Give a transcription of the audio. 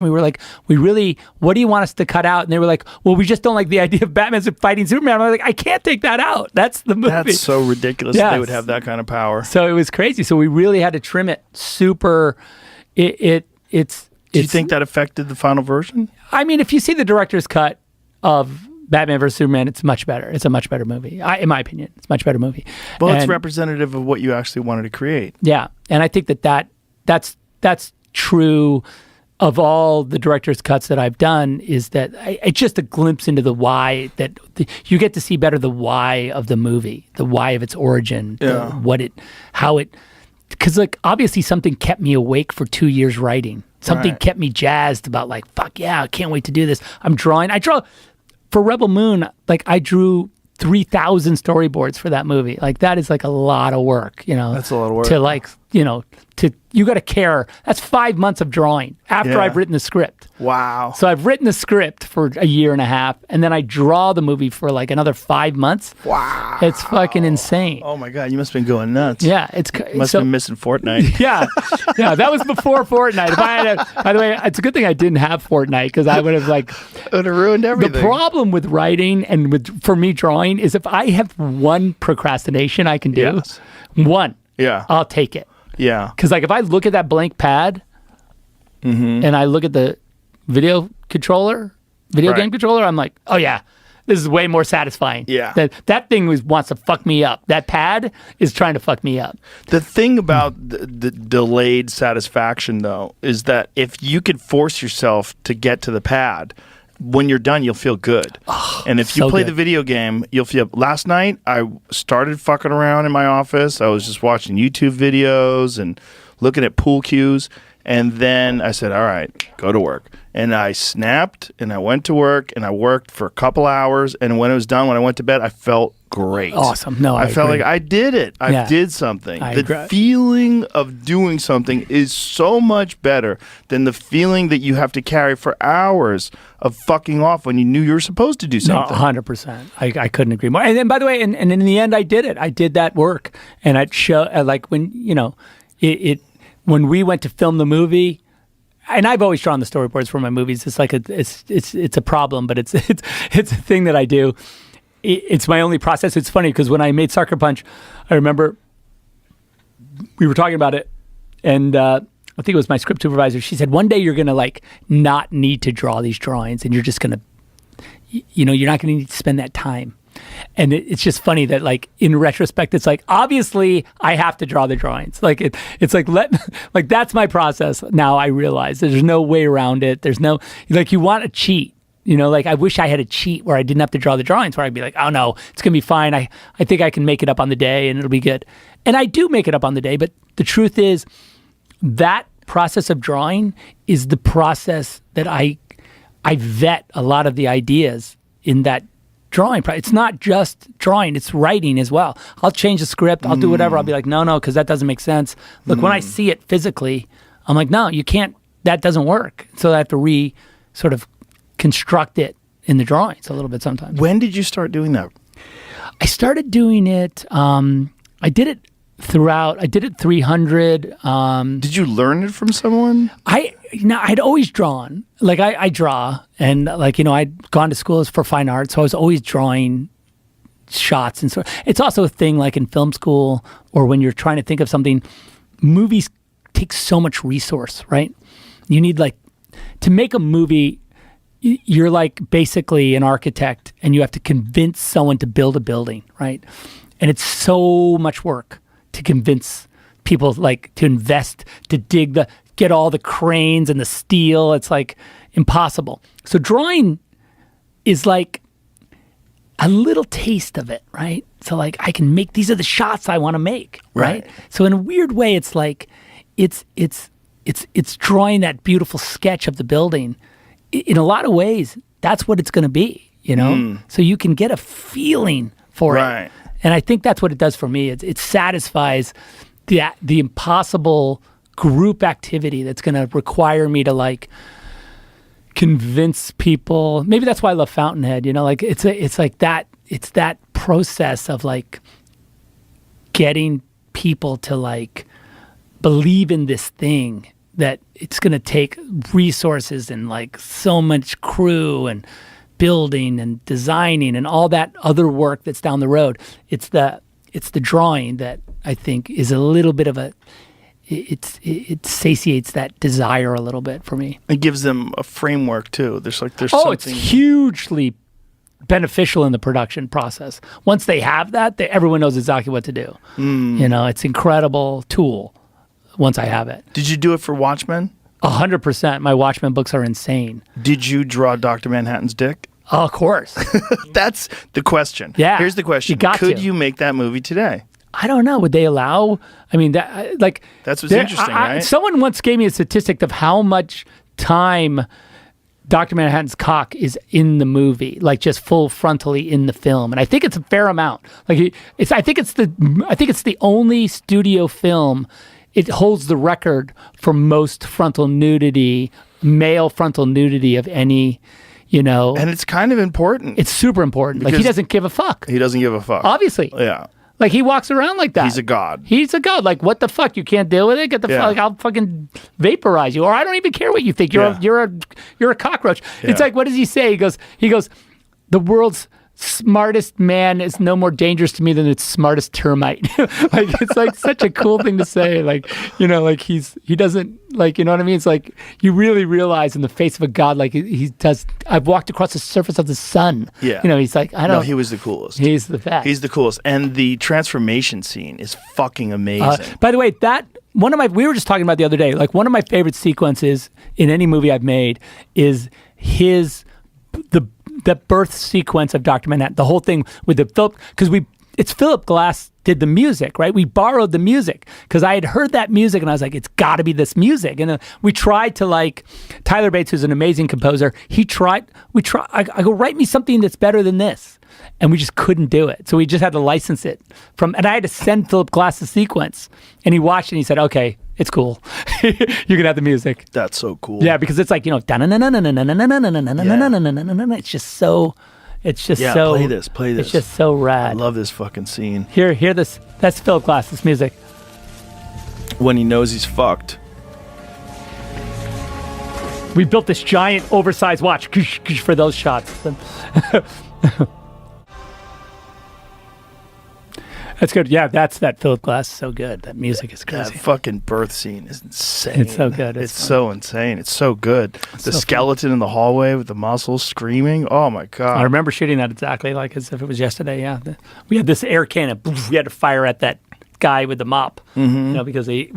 We were like, what do you want us to cut out? And they were like, well, we just don't like the idea of Batman fighting Superman. I'm like, I can't take that out. That's the movie. That's so ridiculous that they would have that kind of power. So it was crazy. So we really had to trim it super. Do you think that affected the final version? I mean, if you see the director's cut of Batman vs. Superman, it's much better. It's a much better movie. In my opinion, it's a much better movie. Well, it's representative of what you actually wanted to create. Yeah. And I think that's true of all the director's cuts that I've done, is that it's just a glimpse into the why, that you get to see better the why of the movie, the why of its origin, because like obviously something kept me awake for 2 years writing. Something kept me jazzed about like, fuck yeah, I can't wait to do this. I draw for Rebel Moon, like I drew 3,000 storyboards for that movie. Like that is like a lot of work, That's a lot of work. To like, you got to care. That's 5 months of drawing after I've written the script. Wow. So I've written the script for a year and a half, and then I draw the movie for like another 5 months. Wow. It's fucking insane. Oh my God, you must have been going nuts. Yeah. You must have been missing Fortnite. Yeah. That was before Fortnite. If I had by the way, it's a good thing I didn't have Fortnite, because I would have like... It would have ruined everything. The problem with writing and for me drawing is if I have one procrastination I can do, I'll take it. Yeah. Because like if I look at that blank pad and I look at the video game controller, I'm like, oh yeah, this is way more satisfying. Yeah. That thing wants to fuck me up. That pad is trying to fuck me up. The thing about the delayed satisfaction, though, is that if you could force yourself to get to the pad, when you're done, you'll feel good. Oh, and if you play the video game, you'll feel... Last night, I started fucking around in my office. I was just watching YouTube videos and looking at pool cues. And then I said, all right, go to work. And I snapped, and I went to work, and I worked for a couple hours. And when it was done, when I went to bed, I felt great. Awesome. No, I felt like I did it. I did something. The feeling of doing something is so much better than the feeling that you have to carry for hours of fucking off when you knew you were supposed to do something. No, 100%. I couldn't agree more. And then, by the way, and in the end, I did it. I did that work. And I'd show, like when, when we went to film the movie, and I've always drawn the storyboards for my movies. It's like it's a problem, but it's a thing that I do. It's my only process. It's funny because when I made Sucker Punch, I remember we were talking about it, and I think it was my script supervisor. She said, one day you're going to like not need to draw these drawings, and you're just going to, you're not going to need to spend that time. And it's just funny that like in retrospect, it's like, obviously I have to draw the drawings. Like it's like, like that's my process. Now I realize there's no way around it. There's no, like you want a cheat. Like I wish I had a cheat where I didn't have to draw the drawings, where I'd be like, oh no, it's going to be fine. I think I can make it up on the day and it'll be good. And I do make it up on the day, but the truth is that process of drawing is the process that I vet a lot of the ideas in that drawing. It's not just drawing, it's writing as well. I'll change the script, I'll do whatever. I'll be like, no, because that doesn't make sense. Look, when I see it physically, I'm like, no, you can't, that doesn't work. So I have to sort of construct it in the drawings a little bit sometimes. When did you start doing that? I started doing it, I did it 300. Did you learn it from someone? I'd always drawn. Like I draw, and like, I'd gone to school for fine arts, so I was always drawing shots. And so it's also a thing like in film school, or when you're trying to think of something, movies take so much resource, right? You need to make a movie, you're like basically an architect, and you have to convince someone to build a building, right? And it's so much work to convince people to invest, to get all the cranes and the steel. It's like impossible. So drawing is like a little taste of it, right? So like I can make, these are the shots I want to make, right? So in a weird way, it's like it's drawing that beautiful sketch of the building. In a lot of ways, that's what it's going to be, So you can get a feeling for it. And I think that's what it does for me. It satisfies the impossible group activity that's going to require me to convince people. Maybe that's why I love Fountainhead. It's like that. It's that process of getting people to believe in this thing that it's going to take resources and like so much crew and building and designing and all that other work that's down the road. It's the drawing that I think is a little bit of it satiates that desire a little bit for me. It gives them a framework too. There's it's something hugely beneficial in the production process. Once they have that, everyone knows exactly what to do. You know, it's incredible tool once I have it. Did you do it for Watchmen? 100%. My Watchmen books are insane. Did you draw Dr. Manhattan's dick? Oh, of course. That's the question. Yeah. Here's the question. Could you make that movie today? I don't know. Would they allow? I mean, that's what's interesting, right? Someone once gave me a statistic of how much time Dr. Manhattan's cock is in the movie, like just full frontally in the film, and I think it's a fair amount. Like, I think it's the only studio film. It holds the record for most frontal nudity, male frontal nudity of any. You know, and it's kind of important. It's super important. Like, he doesn't give a fuck. He doesn't give a fuck. Obviously. Yeah. Like, he walks around like that. He's a god. He's a god. Like, what the fuck? You can't deal with it? Get the fuck. Like, I'll fucking vaporize you. Or I don't even care what you think. You're a cockroach. Yeah. It's like, what does he say? He goes, the world's smartest man is no more dangerous to me than its smartest termite. Like, it's like such a cool thing to say. Like, you know, like he doesn't, like, you know what I mean? It's like, you really realize in the face of a god, like he does, I've walked across the surface of the sun. Yeah. You know, he's like, I don't know. No, he was the coolest. He's the best. He's the coolest. And the transformation scene is fucking amazing. By the way, we were just talking about the other day, like one of my favorite sequences in any movie I've made is the birth sequence of Dr. Manhattan, the whole thing with the Philip, because it's Philip Glass did the music, right? We borrowed the music because I had heard that music and I was like, it's got to be this music. And we tried to, like, Tyler Bates, who's an amazing composer, I go, write me something that's better than this. And we just couldn't do it. So we just had to license it and I had to send Philip Glass the sequence, and he watched it and he said, okay, it's cool. You can have the music. That's so cool. Yeah, because it's like, you know, it's just so, play this. It's just so rad. I love this fucking scene. Hear this. That's Philip Glass, this music. When he knows he's fucked. We built this giant oversized watch for those shots. That's good. Yeah, that Philip Glass is so good. That music is crazy. That fucking birth scene is insane. It's so good. It's so insane. It's so good. The skeleton in the hallway with the muscles screaming. Oh my God. I remember shooting that exactly like as if it was yesterday. Yeah. We had this air cannon. We had to fire at that guy with the mop. You know, because he